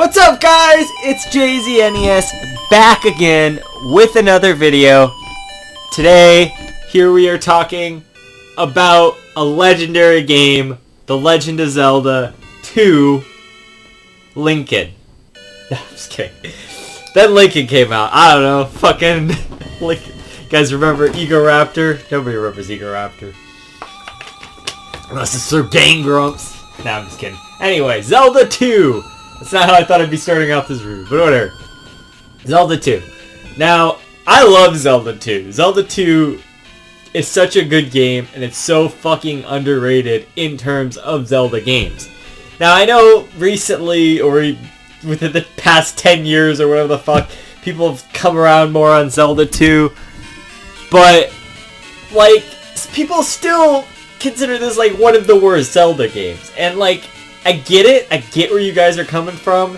What's up, guys? It's JZNES back again with another video. Today, here we are talking about a legendary game, The Legend of Zelda 2 Lincoln. No, I'm just kidding. Then Lincoln came out. I don't know. Fucking Lincoln. You guys remember Egoraptor? Nobody remembers Egoraptor. Unless it's Sir Game Grumps. Nah, I'm just kidding. Anyway, Zelda 2. That's not how I thought I'd be starting off this review, but whatever. Zelda 2. Now, I love Zelda 2. Zelda 2 is such a good game, and it's so fucking underrated in terms of Zelda games. Now, I know recently, or within the past 10 years, or whatever the fuck, people have come around more on Zelda 2, but, like, people still consider this, like, one of the worst Zelda games, and, like, I get it. I get where you guys are coming from.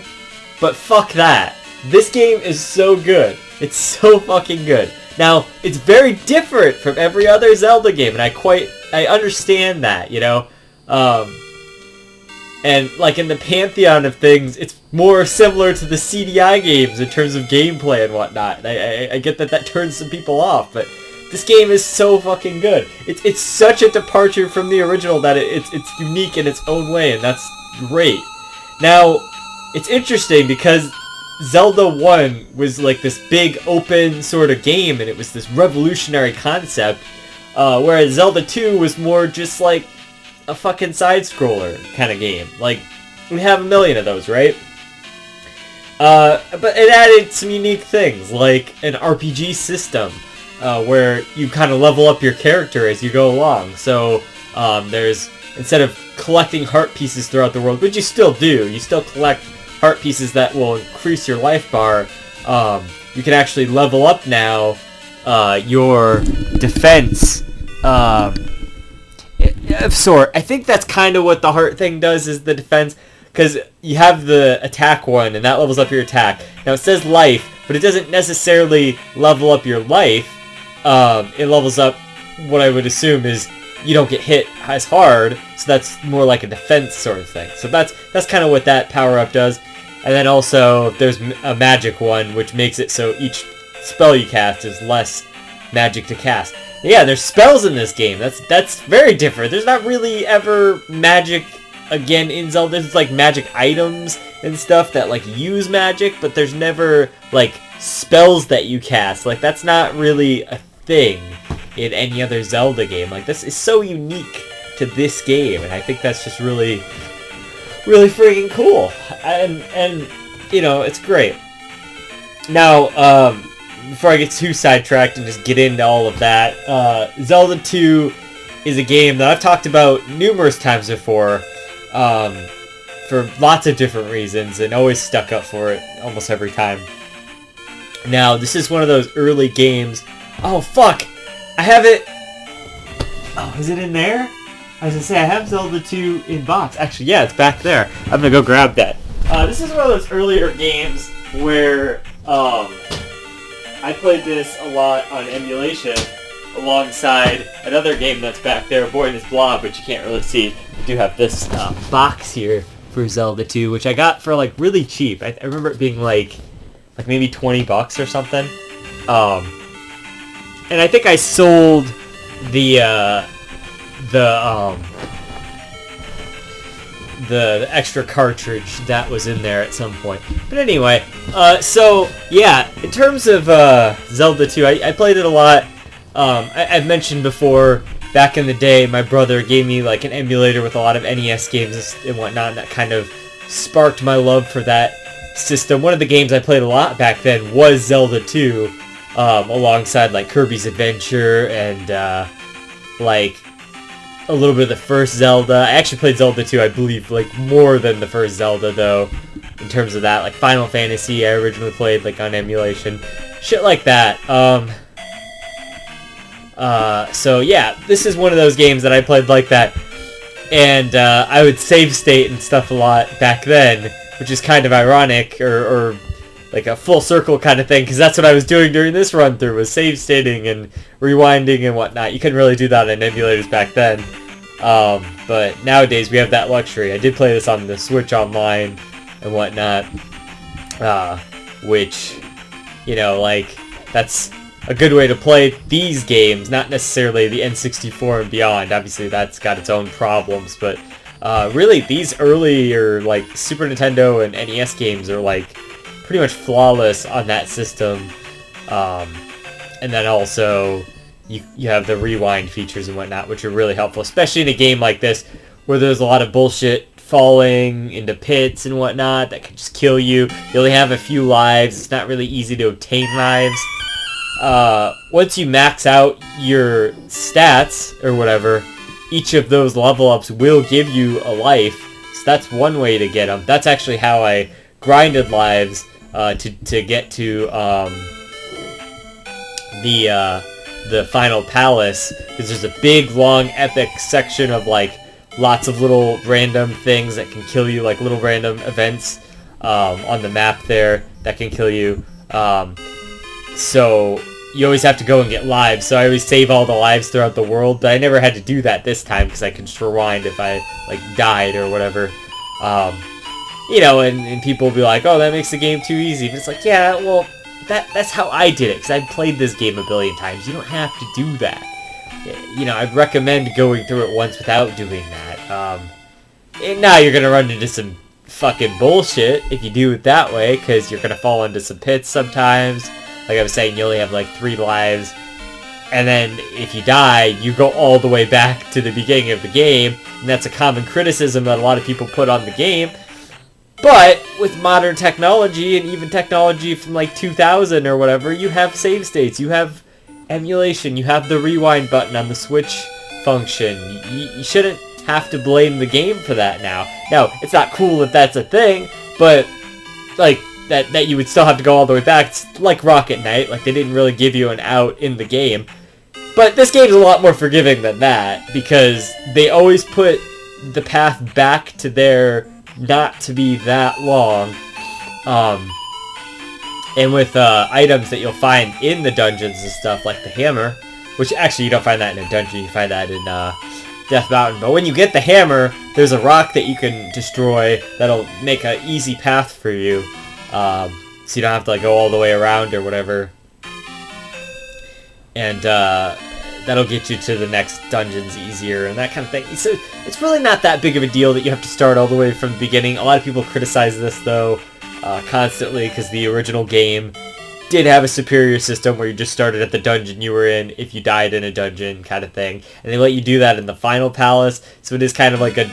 But fuck that. This game is so good. It's so fucking good. Now, it's very different from every other Zelda game. And I understand that, you know. And, like, in the pantheon of things, it's more similar to the CDI games in terms of gameplay and whatnot. I get that turns some people off. But this game is so fucking good. It's such a departure from the original that it's unique in its own way. And that's great. Now, it's interesting because Zelda 1 was like this big open sort of game and it was this revolutionary concept, whereas Zelda 2 was more just like a fucking side-scroller kind of game. Like, we have a million of those, right? But it added some unique things, like an RPG system, where you kind of level up your character as you go along. So, there's, instead of collecting heart pieces throughout the world, which you still do, you still collect heart pieces that will increase your life bar, you can actually level up now your defense of sort. I think that's kind of what the heart thing does, is the defense, because you have the attack one, and that levels up your attack. Now it says life, but it doesn't necessarily level up your life. It levels up what I would assume is you don't get hit as hard, so that's more like a defense sort of thing. So that's kind of what that power-up does. And then also, there's a magic one, which makes it so each spell you cast is less magic to cast. Yeah, there's spells in this game. That's very different. There's not really ever magic, again, in Zelda. There's, like, magic items and stuff that, like, use magic, but there's never, like, spells that you cast. Like, that's not really a thing in any other Zelda game. Like, this is so unique to this game, and I think that's just really, really freaking cool. And you know, it's great. Now, before I get too sidetracked and just get into all of that, Zelda 2 is a game that I've talked about numerous times before, for lots of different reasons, and always stuck up for it almost every time. Now, this is one of those early games. Oh, fuck! I have it... Oh, is it in there? I was gonna say, I have Zelda 2 in box. Actually, yeah, it's back there. I'm gonna go grab that. This is one of those earlier games where, I played this a lot on emulation alongside another game that's back there, Boy and His Blob, which you can't really see. I do have this, box here for Zelda 2, which I got for, like, really cheap. I remember it being, like maybe $20 or something. And I think I sold the extra cartridge that was in there at some point. But anyway, so yeah, in terms of Zelda 2, I played it a lot. I've mentioned before, back in the day, my brother gave me like an emulator with a lot of NES games and whatnot, and that kind of sparked my love for that system. One of the games I played a lot back then was Zelda 2. Alongside like Kirby's Adventure and like a little bit of the first Zelda. I actually played Zelda 2, I believe, like more than the first Zelda though, in terms of that. Like Final Fantasy, I originally played like on emulation, shit like that. So yeah, this is one of those games that I played like that, and I would save state and stuff a lot back then, which is kind of ironic, or like a full circle kind of thing, because that's what I was doing during this run-through, was save stating and rewinding and whatnot. You couldn't really do that on emulators back then, but nowadays we have that luxury. I did play this on the Switch Online and whatnot, which, you know, like, that's a good way to play these games, not necessarily the N64 and beyond. Obviously, that's got its own problems, but really, these earlier, like, Super Nintendo and NES games are, like, pretty much flawless on that system. And then also, you have the rewind features and whatnot, which are really helpful, especially in a game like this, where there's a lot of bullshit falling into pits and whatnot that can just kill you. You only have a few lives. It's not really easy to obtain lives. Once you max out your stats, or whatever, each of those level ups will give you a life. So that's one way to get them. That's actually how I grinded lives to get to the final palace, because there's a big, long, epic section of, like, lots of little random things that can kill you, like little random events on the map there that can kill you. So you always have to go and get lives. So I always save all the lives throughout the world, but I never had to do that this time because I can just rewind if I, like, died or whatever. You know, and people will be like, oh, that makes the game too easy. But it's like, yeah, well, that's how I did it, because I've played this game a billion times. You don't have to do that. You know, I'd recommend going through it once without doing that. And now you're going to run into some fucking bullshit if you do it that way, because you're going to fall into some pits sometimes. Like I was saying, you only have like 3 lives. And then if you die, you go all the way back to the beginning of the game. And that's a common criticism that a lot of people put on the game. But with modern technology, and even technology from like 2000 or whatever, you have save states, you have emulation, you have the rewind button on the Switch function. You shouldn't have to blame the game for that now. Now, it's not cool if that's a thing, but like that you would still have to go all the way back. It's like Rocket Knight, like they didn't really give you an out in the game. But this game's a lot more forgiving than that, because they always put the path back to there not to be that long. And with items that you'll find in the dungeons and stuff, like the hammer, which actually you don't find that in a dungeon, you find that in Death Mountain. But when you get the hammer, there's a rock that you can destroy that'll make an easy path for you. So you don't have to like go all the way around or whatever. And that'll get you to the next dungeons easier and that kind of thing. So it's really not that big of a deal that you have to start all the way from the beginning. A lot of people criticize this, though, constantly, because the original game did have a superior system where you just started at the dungeon you were in if you died in a dungeon kind of thing. And they let you do that in the final palace, so it is kind of like a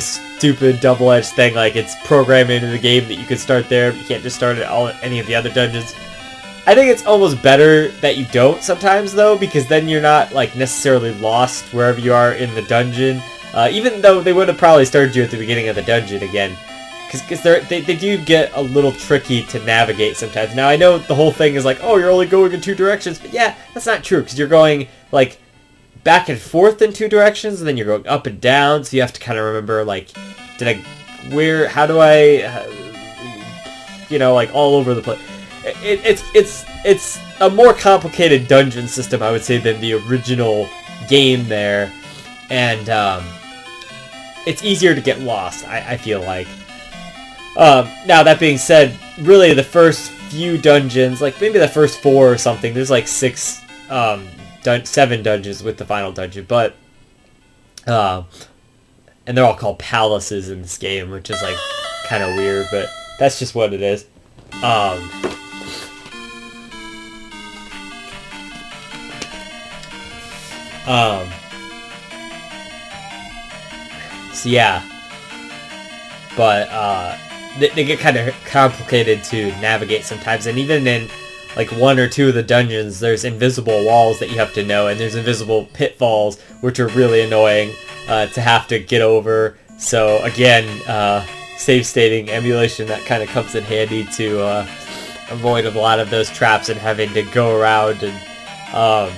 stupid double-edged thing. Like, it's programmed into the game that you can start there, but you can't just start at any of the other dungeons. I think it's almost better that you don't sometimes, though, because then you're not like necessarily lost wherever you are in the dungeon. Even though they would have probably started you at the beginning of the dungeon again, because they do get a little tricky to navigate sometimes. Now I know the whole thing is like, oh, you're only going in 2 directions, but yeah, that's not true, because you're going like back and forth in 2 directions, and then you're going up and down. So you have to kind of remember, like, how do I, you know, like all over the place. It's a more complicated dungeon system, I would say, than the original game there, and it's easier to get lost, I feel like. Now, that being said, really the first few dungeons, like maybe the first 4 or something, there's like 7 dungeons with the final dungeon, but and they're all called palaces in this game, which is like kind of weird, but that's just what it is. So yeah, but they get kind of complicated to navigate sometimes, and even in like 1 or 2 of the dungeons, there's invisible walls that you have to know, and there's invisible pitfalls, which are really annoying to have to get over. So again, save stating emulation, that kind of comes in handy to avoid a lot of those traps and having to go around. And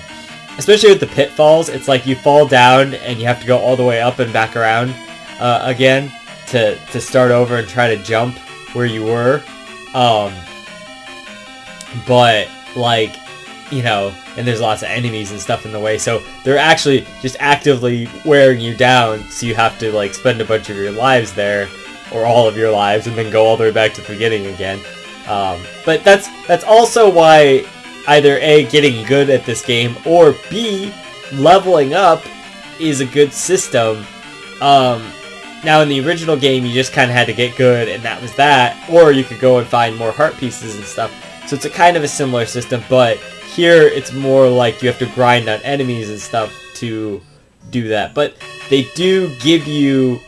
especially with the pitfalls, it's like you fall down and you have to go all the way up and back around again to start over and try to jump where you were. But, like, you know, and there's lots of enemies and stuff in the way, so they're actually just actively wearing you down, so you have to, like, spend a bunch of your lives there, or all of your lives, and then go all the way back to the beginning again. But that's also why either A, getting good at this game, or B, leveling up is a good system. Now in the original game, you just kind of had to get good, and that was that. Or you could go and find more heart pieces and stuff. So it's a kind of a similar system, but here it's more like you have to grind on enemies and stuff to do that. But they do give you,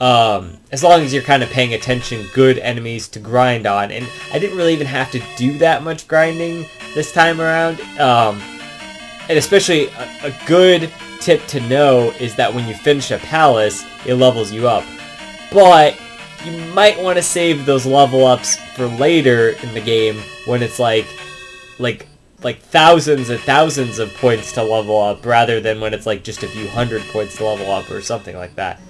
as long as you're kind of paying attention, good enemies to grind on. And I didn't really even have to do that much grinding this time around. And especially a good tip to know is that when you finish a palace, it levels you up. But you might want to save those level ups for later in the game when it's like thousands and thousands of points to level up, rather than when it's like just a few hundred points to level up or something like that.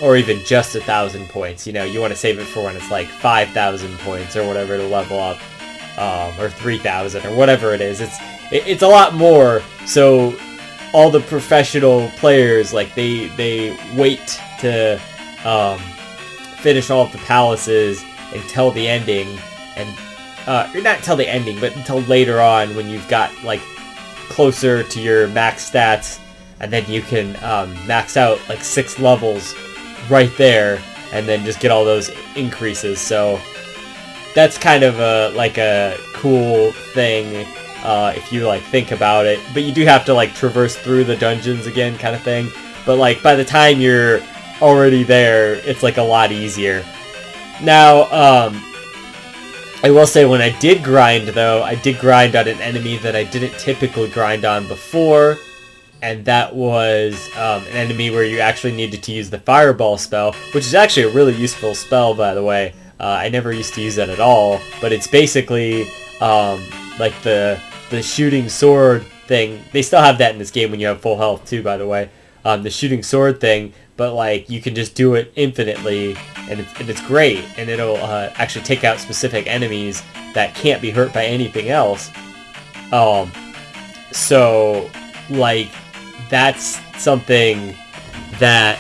Or even just 1,000 points. You know, you want to save it for when it's like 5,000 points or whatever to level up, or 3,000 or whatever it is. It's a lot more. So all the professional players, like they wait to finish all of the palaces until the ending, and or not until the ending, but until later on when you've got like closer to your max stats, and then you can max out like 6 levels right there, and then just get all those increases. So that's kind of a cool thing if you like think about it. But you do have to like traverse through the dungeons again, kind of thing. But like by the time you're already there, it's like a lot easier. Now, I will say when I did grind, though, I did grind on an enemy that I didn't typically grind on before, and that was an enemy where you actually needed to use the fireball spell, which is actually a really useful spell, by the way. I never used to use that at all, but it's basically like the shooting sword thing. They still have that in this game when you have full health, too, by the way. The shooting sword thing, but like you can just do it infinitely, and it's great, and it'll actually take out specific enemies that can't be hurt by anything else. So like that's something that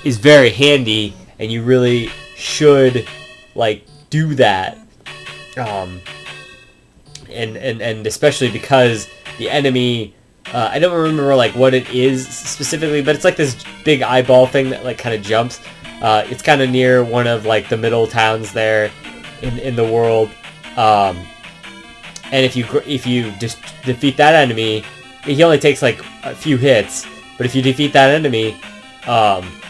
is very handy, and you really should like do that. And especially because the enemy, I don't remember like what it is specifically, but it's like this big eyeball thing that like kind of jumps. It's kind of near one of like the middle towns there in the world. And if you just defeat that enemy, he only takes like a few hits. But if you defeat that enemy,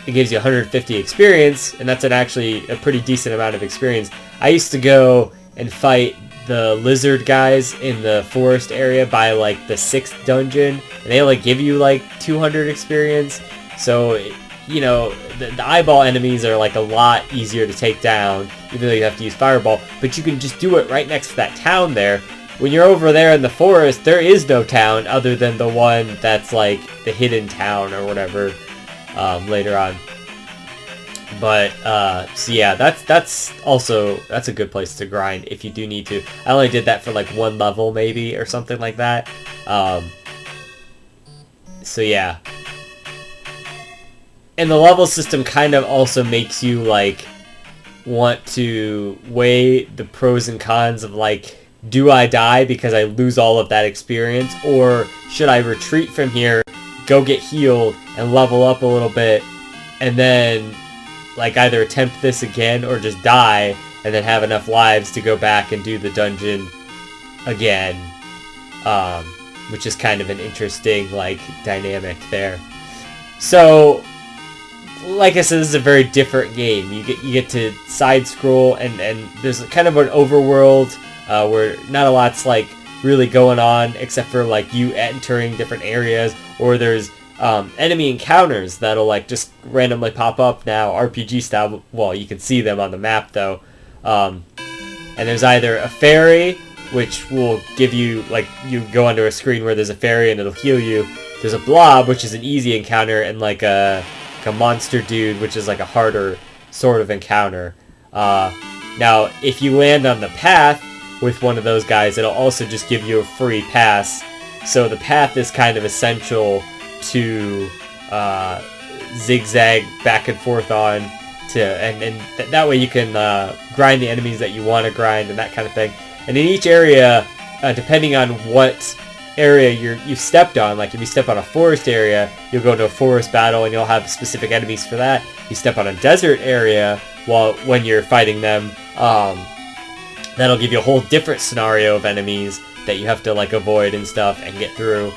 it gives you 150 experience, and that's actually a pretty decent amount of experience. I used to go and fight the lizard guys in the forest area by like the 6th dungeon, and they only give you like 200 experience. So, you know, the eyeball enemies are like a lot easier to take down, even though you have to use fireball. But you can just do it right next to that town there. When you're over there in the forest, there is no town other than the one that's like the hidden town or whatever later on. But so yeah, that's a good place to grind if you do need to. I only did that for like 1 level maybe or something like that. So yeah. And the level system kind of also makes you like want to weigh the pros and cons of like, do I die because I lose all of that experience, or should I retreat from here, go get healed, and level up a little bit, and then like either attempt this again or just die and then have enough lives to go back and do the dungeon again, which is kind of an interesting like dynamic there. So like I said, this is a very different game. You get to side scroll, and there's kind of an overworld where not a lot's like really going on except for like you entering different areas, or there's enemy encounters that'll like just randomly pop up now, RPG style. Well, you can see them on the map though. And there's either a fairy, which will give you like, you go onto a screen where there's a fairy and it'll heal you. There's a blob, which is an easy encounter, and like a monster dude, which is like a harder sort of encounter. Now, if you land on the path with one of those guys, it'll also just give you a free pass. So the path is kind of essential to zigzag back and forth on that way you can grind the enemies that you want to grind and that kind of thing. And in each area, depending on what area you've stepped on, like if you step on a forest area, you'll go into a forest battle and you'll have specific enemies for that. You step on a desert area when you're fighting them, that'll give you a whole different scenario of enemies that you have to like avoid and stuff and get through.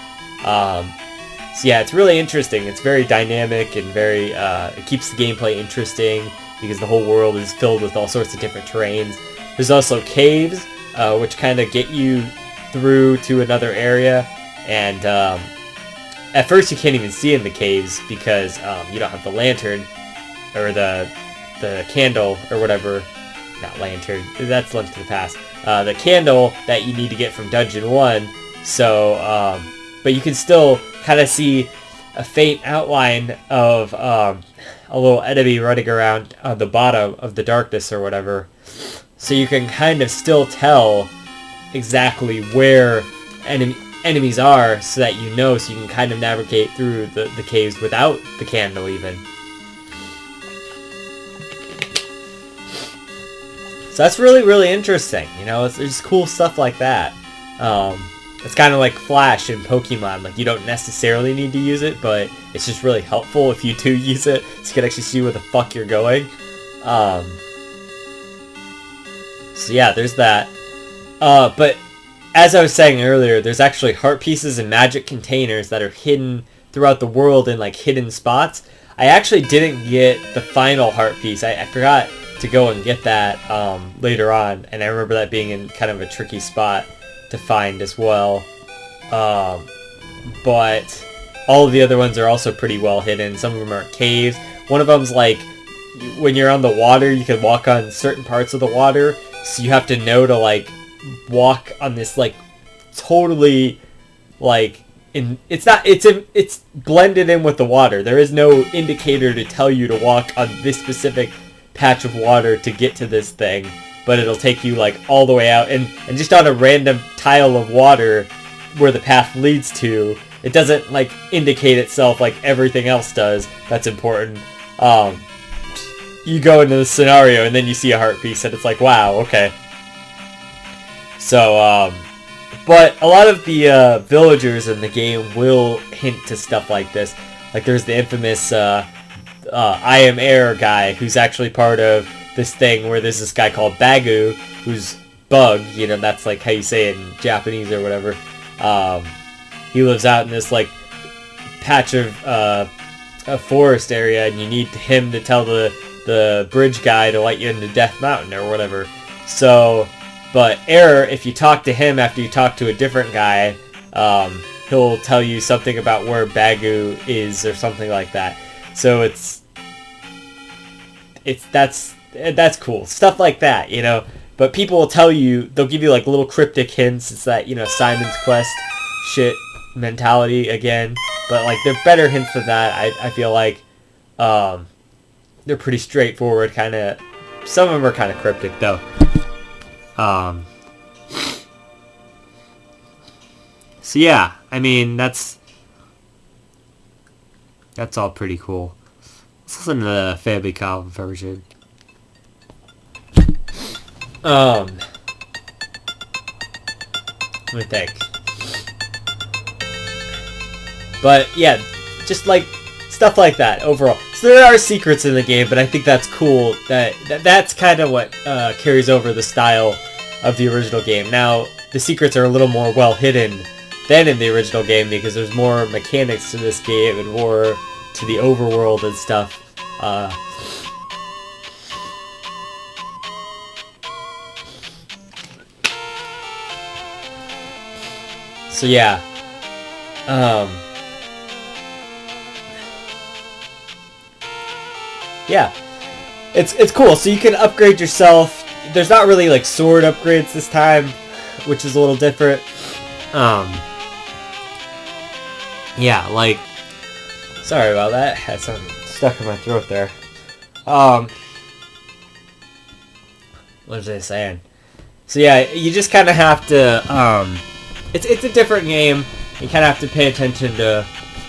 So yeah, it's really interesting. It's very dynamic and very it keeps the gameplay interesting because the whole world is filled with all sorts of different terrains. There's also caves, which kind of get you through to another area, and at first you can't even see in the caves because you don't have the lantern or the candle or whatever. Not lantern, that's Link to the Past. The candle that you need to get from Dungeon 1. So, but you can still kind of see a faint outline of a little enemy running around on the bottom of the darkness or whatever. So you can kind of still tell exactly where enemies are, so that you know, so you can kind of navigate through the caves without the candle even. So that's really, really interesting. You know, there's cool stuff like that. It's kind of like Flash in Pokemon. Like, you don't necessarily need to use it, but it's just really helpful if you do use it, so you can actually see where the fuck you're going. So yeah, there's that. But as I was saying earlier, there's actually heart pieces and magic containers that are hidden throughout the world in like hidden spots. I actually didn't get the final heart piece. I forgot to go and get that later on, and I remember that being in kind of a tricky spot to find as well. But all of the other ones are also pretty well hidden. Some of them are caves. One of them's like, when you're on the water, you can walk on certain parts of the water, so you have to know to like walk on this like totally like it's blended in with the water. There is no indicator to tell you to walk on this specific patch of water to get to this thing, but it'll take you like all the way out, and just on a random tile of water where the path leads to, it doesn't like indicate itself like everything else does that's important. You go into the scenario and then you see a heart piece and it's like, wow, okay. So but a lot of the villagers in the game will hint to stuff like this. Like there's the infamous I Am Air guy, who's actually part of this thing where there's this guy called Bagu, who's Bug, you know, that's like how you say it in Japanese or whatever. He lives out in this like patch of a forest area, and you need him to tell the bridge guy to let you into Death Mountain or whatever. So, but Air, if you talk to him after you talk to a different guy, he'll tell you something about where Bagu is or something like that. So that's cool. Stuff like that, you know. But people will tell you, they'll give you like little cryptic hints. It's that, you know, Simon's Quest shit mentality again. But like they're better hints than that. I feel like they're pretty straightforward, kind of. Some of them are kind of cryptic though. So yeah, I mean that's all pretty cool. Let's listen to the Famicom version. Let me think. But yeah, just like stuff like that overall. So there are secrets in the game, but I think that's cool. That's kind of what carries over the style of the original game. Now the secrets are a little more well hidden than in the original game because there's more mechanics to this game and more to the overworld and stuff. So yeah, yeah, it's cool. So you can upgrade yourself. There's not really like sword upgrades this time, which is a little different. Yeah, like, sorry about that. Had something stuck in my throat there. What was I saying? So yeah, you just kind of have to. It's a different game. You kind of have to pay attention to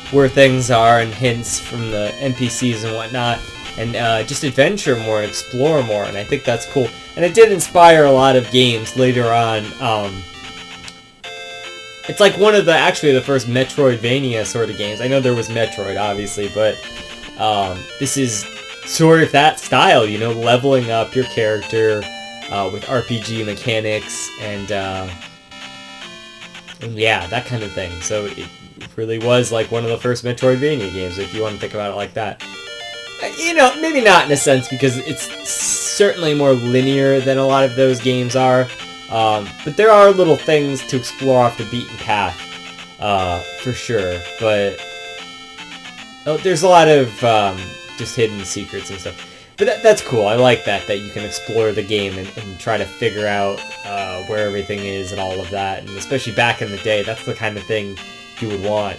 where things are and hints from the NPCs and whatnot. and just adventure more and explore more, and I think that's cool. And it did inspire a lot of games later on. It's like one of the first Metroidvania sort of games. I know there was Metroid, obviously, but this is sort of that style, you know, leveling up your character with RPG mechanics and yeah, that kind of thing. So it really was like one of the first Metroidvania games, if you want to think about it like that. You know, maybe not in a sense, because it's certainly more linear than a lot of those games are. But there are little things to explore off the beaten path, for sure. But there's a lot of just hidden secrets and stuff. But that's cool. I like that you can explore the game and try to figure out where everything is and all of that. And especially back in the day, that's the kind of thing you would want.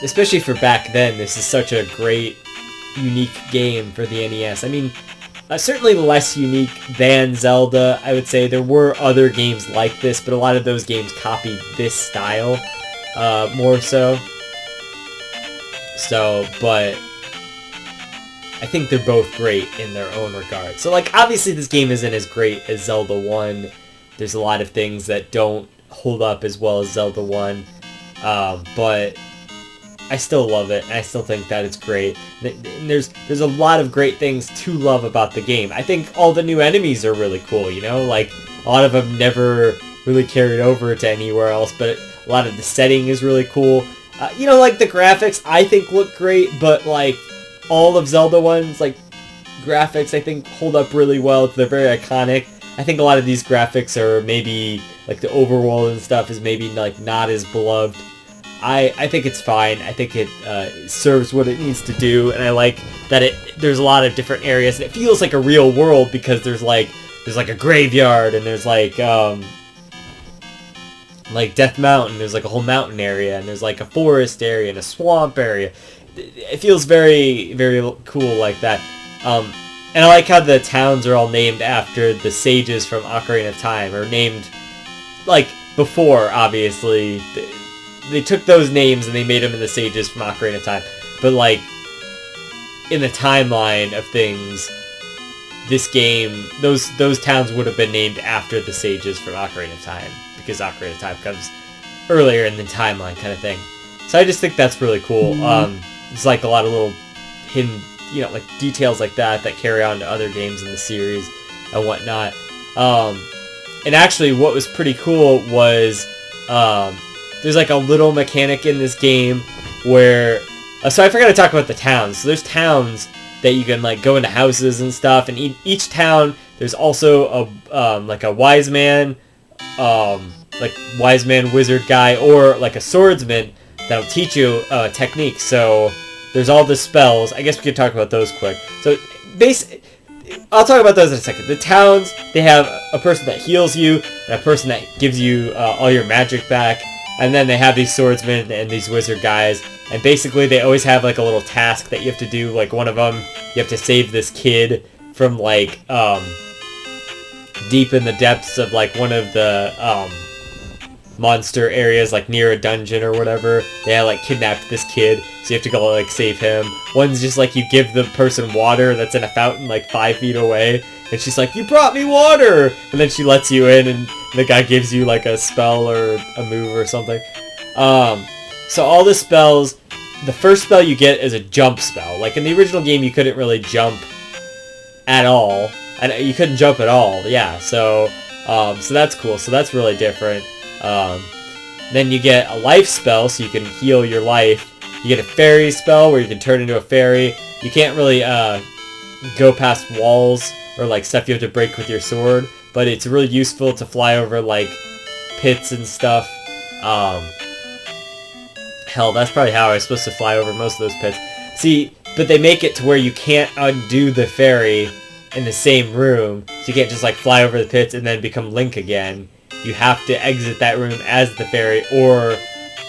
Especially for back then, this is such a great, unique game for the NES. I mean, certainly less unique than Zelda, I would say. There were other games like this, but a lot of those games copied this style more so. But I think they're both great in their own regard. So, like, obviously this game isn't as great as Zelda 1. There's a lot of things that don't hold up as well as Zelda 1. But I still love it, and I still think that it's great. And there's a lot of great things to love about the game. I think all the new enemies are really cool, you know? Like, a lot of them never really carried over to anywhere else, but a lot of the setting is really cool. You know, like, the graphics, I think, look great, but, like, all of Zelda 1's, like, graphics, I think, hold up really well. They're very iconic. I think a lot of these graphics are maybe, like, the overworld and stuff is maybe, like, not as beloved. I think it's fine. I think it serves what it needs to do, and I like that there's a lot of different areas, and it feels like a real world because there's like a graveyard, and there's like Death Mountain. There's like a whole mountain area, and there's like a forest area and a swamp area. It feels very, very cool like that. And I like how the towns are all named after the sages from Ocarina of Time, or named like before, obviously. They took those names and they made them into sages from Ocarina of Time. But, like, in the timeline of things, this game, those towns would have been named after the sages from Ocarina of Time, because Ocarina of Time comes earlier in the timeline kind of thing. So I just think that's really cool. It's like a lot of little hidden, you know, like details like that carry on to other games in the series and whatnot. And actually what was pretty cool was... there's like a little mechanic in this game where... so I forgot to talk about the towns. So there's towns that you can like go into houses and stuff, and each town there's also a like a wise man, wizard guy, or like a swordsman that'll teach you techniques. So there's all the spells. I guess we could talk about those quick. So I'll talk about those in a second. The towns, they have a person that heals you, and a person that gives you all your magic back. And then they have these swordsmen and these wizard guys, and basically they always have like a little task that you have to do. Like one of them, you have to save this kid from like deep in the depths of like one of the monster areas, like near a dungeon or whatever. They had like kidnapped this kid, so you have to go like save him. One's just like you give the person water that's in a fountain like 5 feet away, and she's like, "You brought me water!" And then she lets you in, and the guy gives you like a spell or a move or something. So all the spells, the first spell you get is a jump spell. Like in the original game, you couldn't really jump at all. And you couldn't jump at all, yeah. So that's cool. So that's really different. Then you get a life spell, so you can heal your life. You get a fairy spell where you can turn into a fairy. You can't really go past walls or like stuff you have to break with your sword, but it's really useful to fly over like pits and stuff. Hell, that's probably how I was supposed to fly over most of those pits. See, but they make it to where you can't undo the fairy in the same room, so you can't just like fly over the pits and then become Link again. You have to exit that room as the fairy, or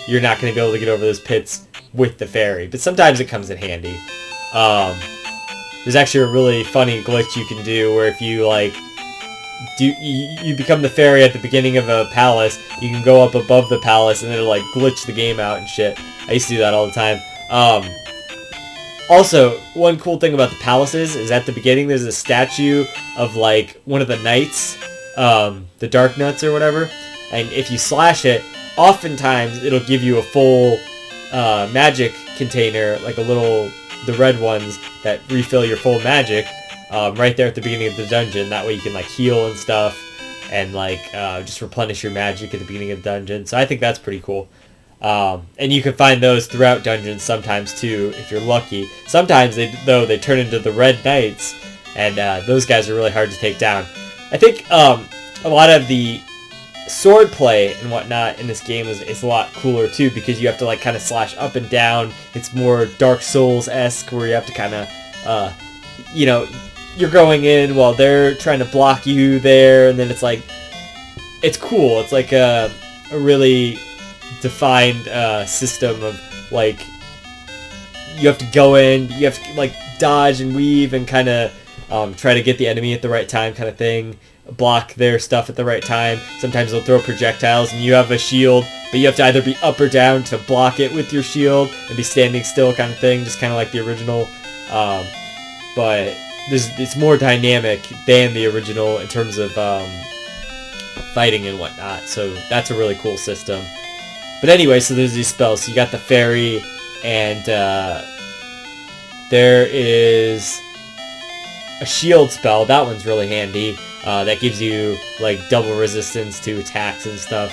you're not going to be able to get over those pits with the fairy. But sometimes it comes in handy. There's actually a really funny glitch you can do where if you like you become the fairy at the beginning of a palace, you can go up above the palace and it'll like glitch the game out and shit. I used to do that all the time. Also, one cool thing about the palaces is at the beginning there's a statue of like one of the knights, the Dark Nuts or whatever, and if you slash it, oftentimes it'll give you a full magic container, like the red ones that refill your full magic, right there at the beginning of the dungeon. That way you can like heal and stuff, and like just replenish your magic at the beginning of the dungeon. So I think that's pretty cool. And you can find those throughout dungeons sometimes too, if you're lucky. Sometimes they turn into the Red Knights, and those guys are really hard to take down. I think a lot of the sword play and whatnot in this game is a lot cooler too, because you have to like kind of slash up and down. It's more Dark Souls-esque, where you have to kind of, you're going in while they're trying to block you there, and then it's like, it's cool. It's like a really defined system of like, you have to go in, you have to like dodge and weave and kind of try to get the enemy at the right time, kind of thing, block their stuff at the right time. Sometimes they'll throw projectiles and you have a shield, but you have to either be up or down to block it with your shield and be standing still, kind of thing, just kind of like the original. But it's more dynamic than the original in terms of fighting and whatnot, so that's a really cool system. But anyway, so there's these spells. So you got the fairy, and there is a shield spell. That one's really handy. That gives you like double resistance to attacks and stuff.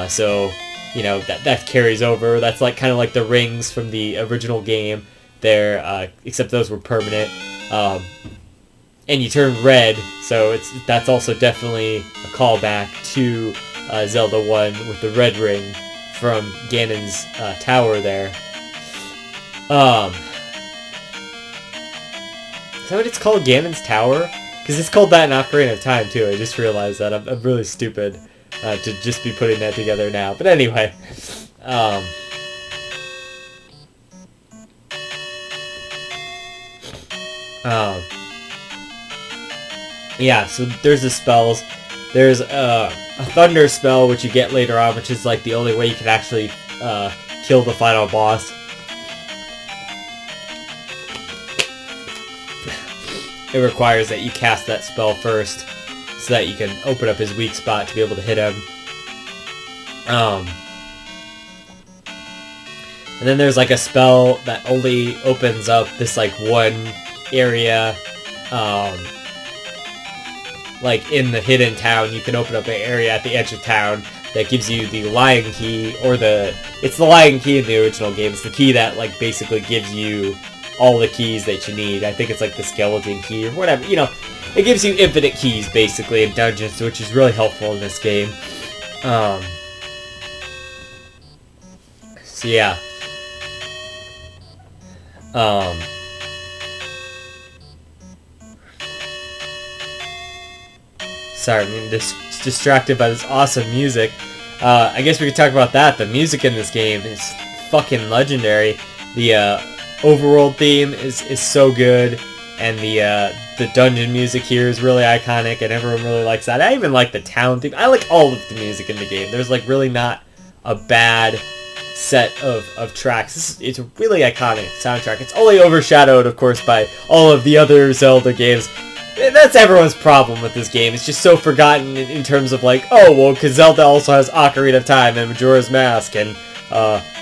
So that carries over. That's like kind of like the rings from the original game there, except those were permanent. And you turn red, so that's also definitely a callback to Zelda 1 with the red ring from Ganon's tower there. Is that what it's called, Ganon's Tower? Because it's called that in Ocarina of Time too. I just realized that. I'm really stupid to just be putting that together now. But anyway, yeah. So there's the spells. There's a thunder spell, which you get later on, which is like the only way you can actually kill the final boss. It requires that you cast that spell first, so that you can open up his weak spot to be able to hit him. And then there's like a spell that only opens up this like one area, like in the hidden town. You can open up an area at the edge of town that gives you the Lion Key, or it's the Lion Key in the original game. It's the key that like basically gives you all the keys that you need. I think it's like the skeleton key or whatever. It gives you infinite keys basically in dungeons, which is really helpful in this game. So yeah. Sorry, I'm getting distracted by this awesome music. I guess we could talk about that. The music in this game is fucking legendary. The overworld theme is so good, and the dungeon music here is really iconic, and everyone really likes that. I even like the town theme. I like all of the music in the game. There's like really not a bad set of tracks. It's a really iconic soundtrack. It's only overshadowed, of course, by all of the other Zelda games. That's everyone's problem with this game. It's just so forgotten in terms of like, oh, well, because Zelda also has Ocarina of Time and Majora's Mask and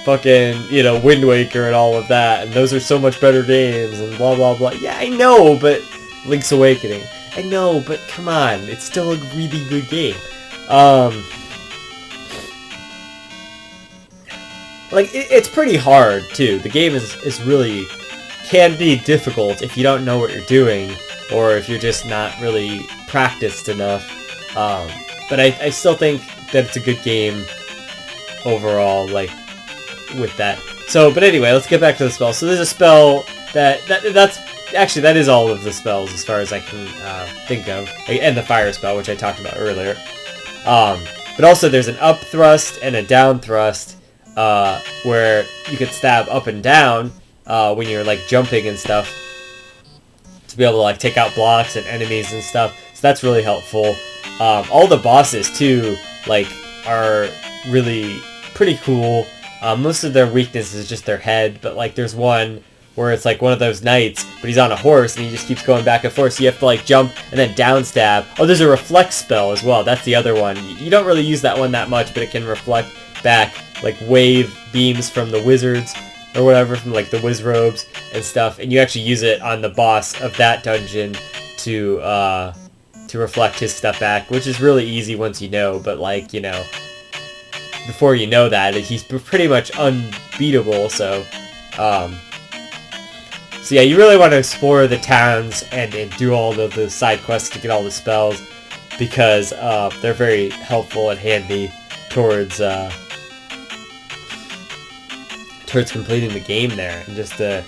fucking, Wind Waker and all of that, and those are so much better games and blah blah blah. Yeah, I know, but Link's Awakening. I know, but come on, it's still a really good game. Like, it's pretty hard too. The game is really can be difficult if you don't know what you're doing, or if you're just not really practiced enough. But I still think that it's a good game overall, like, with that. So, but anyway, let's get back to the spell. So there's a spell that's actually, that is all of the spells as far as I can think of, and the fire spell, which I talked about earlier. But also there's an up thrust and a down thrust, where you can stab up and down when you're like jumping and stuff, to be able to like take out blocks and enemies and stuff. So that's really helpful. All the bosses too, like, are really pretty cool. Most of their weakness is just their head, but like there's one where it's like one of those knights, but he's on a horse and he just keeps going back and forth, so you have to like jump and then down stab. Oh, there's a reflect spell as well. That's the other one. You don't really use that one that much, but it can reflect back like wave beams from the wizards or whatever, from like the whiz robes and stuff, and you actually use it on the boss of that dungeon to reflect his stuff back, which is really easy once you know, but like, you know, before you know that, he's pretty much unbeatable, so yeah, you really want to explore the towns and do all of the side quests to get all the spells, because they're very helpful and handy towards completing the game there, and just to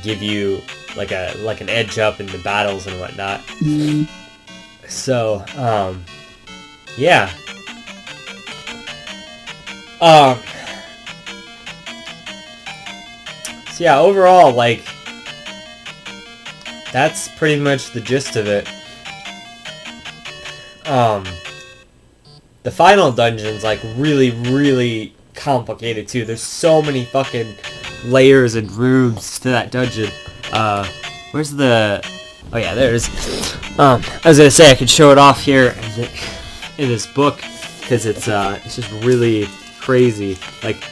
give you like an edge up in the battles and whatnot. So yeah. So yeah, overall, like, that's pretty much the gist of it. The final dungeon's like really, really complicated too. There's so many fucking layers and rooms to that dungeon. Where's the... Oh yeah, there it is. I was gonna say I could show it off here in this book, because it's just really crazy. Like,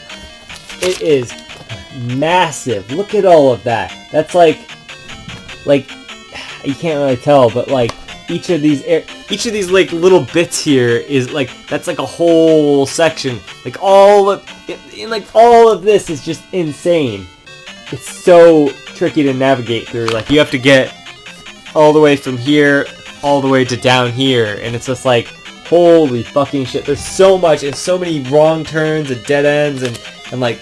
it is massive. Look at all of that. That's like you can't really tell, but like each of these like little bits here is like, that's like a whole section. Like all of this is just insane. It's so tricky to navigate through. Like, you have to get all the way from here all the way to down here, and it's just like, holy fucking shit. There's so much and so many wrong turns and dead ends and like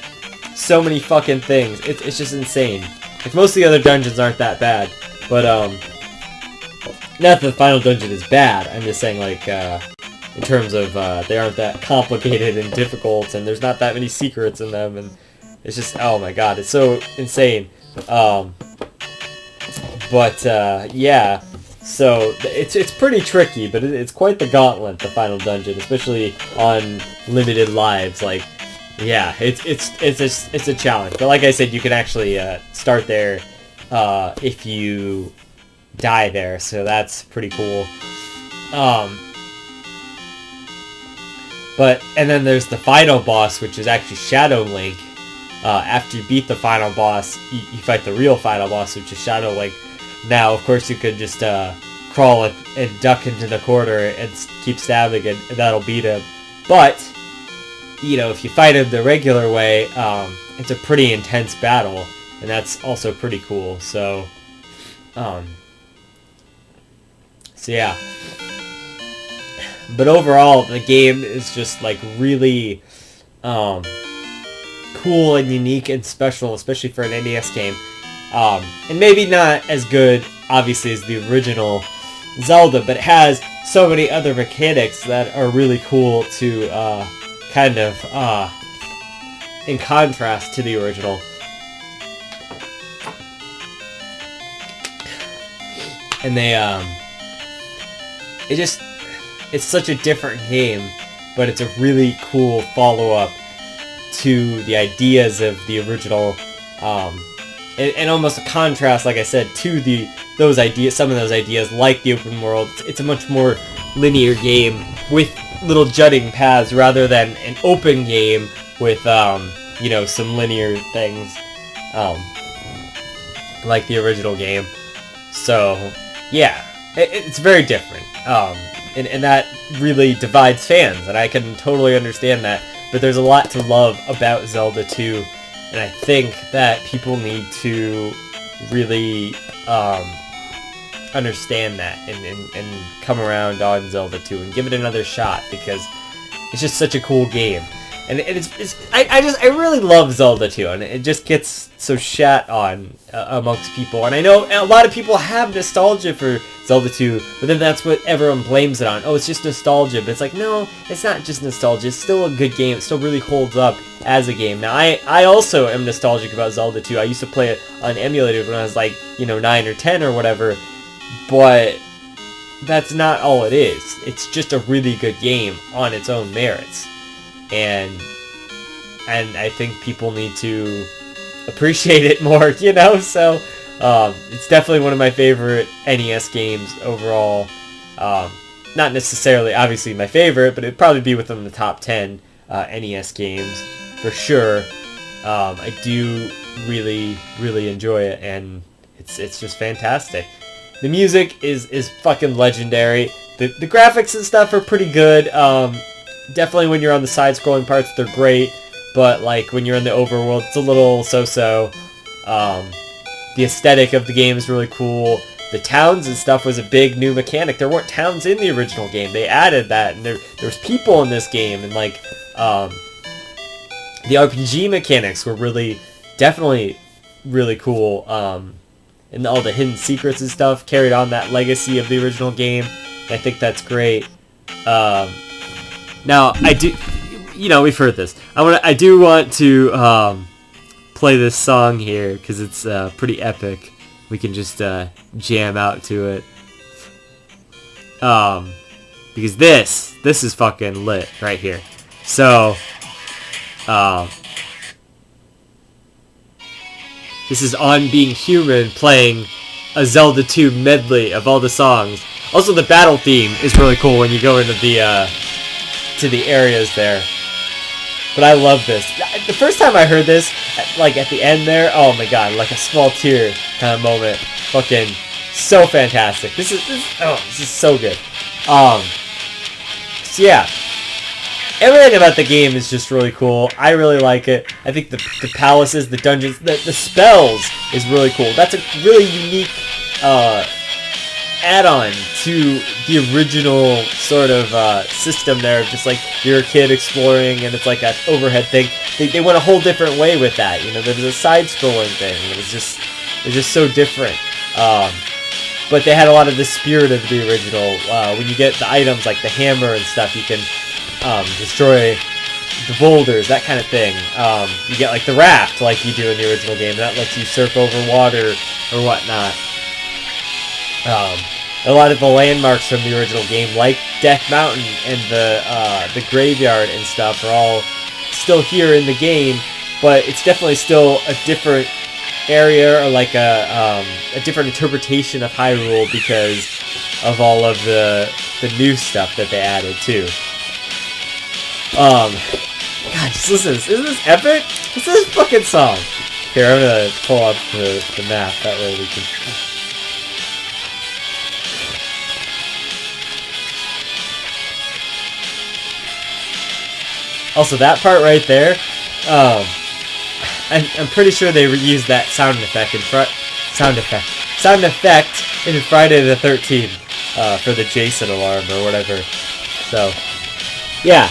so many fucking things. It's just insane. Like, most of the other dungeons aren't that bad, but not that the final dungeon is bad. I'm just saying, like, in terms of they aren't that complicated and difficult, and there's not that many secrets in them, and it's just, oh my god, it's so insane. Yeah, so it's pretty tricky, but it's quite the gauntlet, the final dungeon, especially on limited lives. Like, yeah, it's a challenge. But like I said, you can actually start there if you die there, so that's pretty cool. And then there's the final boss, which is actually Shadow Link. After you beat the final boss, you fight the real final boss, which is Shadow Link. Now, of course, you could just crawl and duck into the corner and keep stabbing, and that'll beat him. But, you know, if you fight him the regular way, it's a pretty intense battle, and that's also pretty cool. So yeah. But overall, the game is just like really cool and unique and special, especially for an NES game. And maybe not as good, obviously, as the original Zelda, but it has so many other mechanics that are really cool to kind of in contrast to the original. And they it's such a different game, but it's a really cool follow-up to the ideas of the original, and almost a contrast, like I said, to those ideas, some of those ideas, like the open world. It's a much more linear game with little jutting paths rather than an open game with, you know, some linear things, like the original game. So, yeah, it's very different, and that really divides fans, and I can totally understand that. But there's a lot to love about Zelda 2, and I think that people need to really understand that and come around on Zelda 2 and give it another shot, because it's just such a cool game. And I really love Zelda 2, and it just gets so shat on amongst people. And I know a lot of people have nostalgia for Zelda 2, but then that's what everyone blames it on. Oh, it's just nostalgia. But it's like, no, it's not just nostalgia. It's still a good game. It still really holds up as a game. Now, I also am nostalgic about Zelda 2. I used to play it on emulated when I was like, 9 or 10 or whatever. But that's not all it is. It's just a really good game on its own merits. And I think people need to appreciate it more, you know? So, it's definitely one of my favorite NES games overall. Not necessarily, obviously, my favorite, but it'd probably be within the top 10 NES games, for sure. I do really, really enjoy it, and it's just fantastic. The music is fucking legendary. The graphics and stuff are pretty good. Definitely when you're on the side-scrolling parts, they're great. But, like, when you're in the overworld, it's a little so-so. The aesthetic of the game is really cool. The towns and stuff was a big new mechanic. There weren't towns in the original game. They added that, and there was people in this game, and, like, the RPG mechanics were definitely really cool. And all the hidden secrets and stuff carried on that legacy of the original game. I think that's great. Now, I do... You know, we've heard this. I do want to play this song here because it's pretty epic. We can just jam out to it. Because this is fucking lit right here. So, this is On Being Human playing a Zelda 2 medley of all the songs. Also, the battle theme is really cool when you go into the areas there. But I love this. The first time I heard this, like at the end there, oh my god, like a small tear kind of moment. Fucking so fantastic. This is so good. So yeah, everything about the game is just really cool. I really like it. I think the palaces, the dungeons, the spells is really cool. That's a really unique add-on to the original sort of system there. Just like you're a kid exploring and it's like an overhead thing. They went a whole different way with that. You know, there was a side-scrolling thing. It was just so different. But they had a lot of the spirit of the original. When you get the items like the hammer and stuff, you can destroy the boulders, that kind of thing. You get like the raft like you do in the original game. That lets you surf over water or whatnot. A lot of the landmarks from the original game, like Death Mountain and the graveyard and stuff, are all still here in the game, but it's definitely still a different area or like a different interpretation of Hyrule because of all of the new stuff that they added too. God, just listen to this. Isn't this epic? This is a fucking song. Here, I'm gonna pull up the map. That way we can... Also, that part right there, I'm pretty sure they reused that sound effect in Friday the 13th for the Jason alarm or whatever. So, yeah.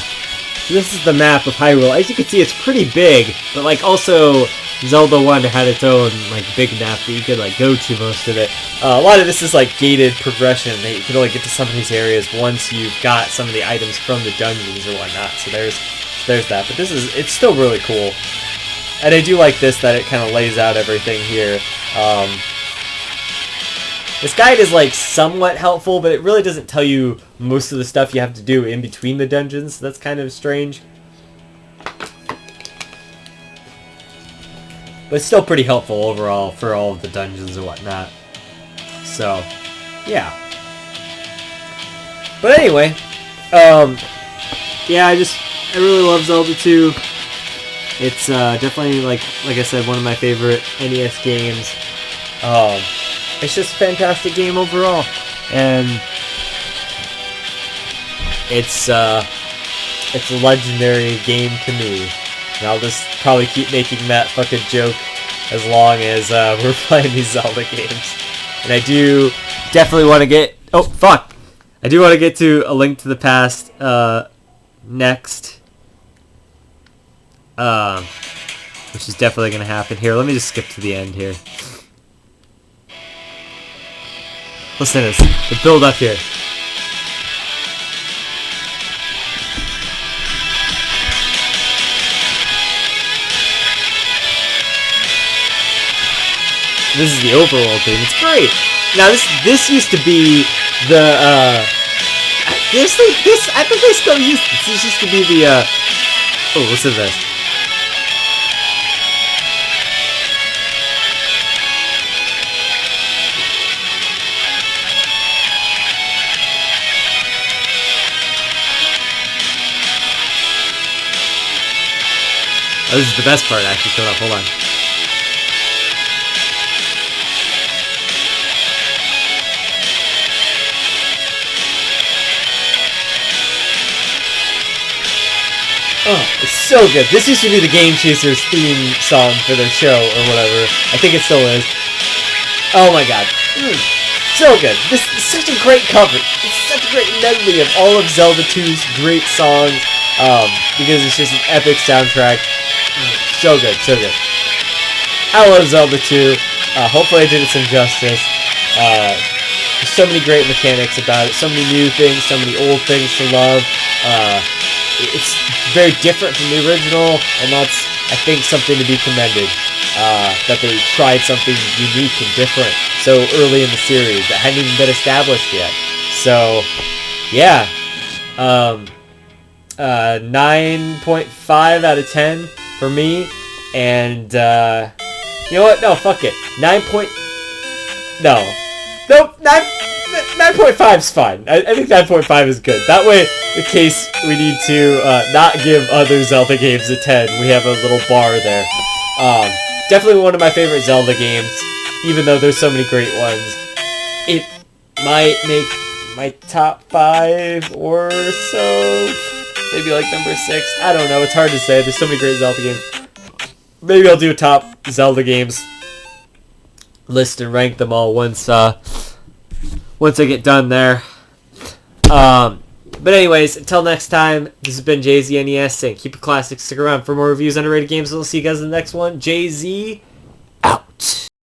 This is the map of Hyrule. As you can see, it's pretty big, but like also Zelda 1 had its own like big map that you could like go to most of it. A lot of this is like gated progression. You can only get to some of these areas once you've got some of the items from the dungeons or whatnot. So there's that. But it's still really cool. And I do like this, that it kind of lays out everything here. This guide is like somewhat helpful, but it really doesn't tell you most of the stuff you have to do in between the dungeons. That's kind of strange. But it's still pretty helpful overall for all of the dungeons and whatnot. So, yeah. But anyway, yeah, I really love Zelda 2. It's definitely, like I said, one of my favorite NES games. It's just a fantastic game overall, and it's a legendary game to me. And I'll just probably keep making that fucking joke as long as we're playing these Zelda games. And I do definitely want to get... Oh, fuck! I do want to get to A Link to the Past next. Which is definitely going to happen. Here, let me just skip to the end here. Listen to this. The build up here. This is the overworld theme. It's great. Now this used to be the I think they still use this. This used to be the oh, listen to this. Oh, this is the best part, actually. Coming up. Hold on. Oh, it's so good. This used to be the Game Chasers theme song for their show or whatever. I think it still is. Oh my god. So good. This is such a great cover. It's such a great medley of all of Zelda 2's great songs. Because it's just an epic soundtrack. So good, so good. I love Zelda 2. Hopefully I did it some justice. There's so many great mechanics about it. So many new things, so many old things to love. It's very different from the original, and that's, I think, something to be commended. That they tried something unique and different so early in the series that hadn't even been established yet. So, yeah. 9.5 out of 10 for me, and, you know what? No, fuck it. 9.5 is fine. I think 9.5 is good. That way, in case we need to not give other Zelda games a 10, we have a little bar there. Definitely one of my favorite Zelda games, even though there's so many great ones. It might make my top 5 or so. Maybe like number 6. I don't know. It's hard to say. There's so many great Zelda games. Maybe I'll do a top Zelda games list and rank them all once I get done there. But anyways, until next time, this has been JZNES saying keep it classic. Stick around for more reviews on underrated games. We'll see you guys in the next one. JZ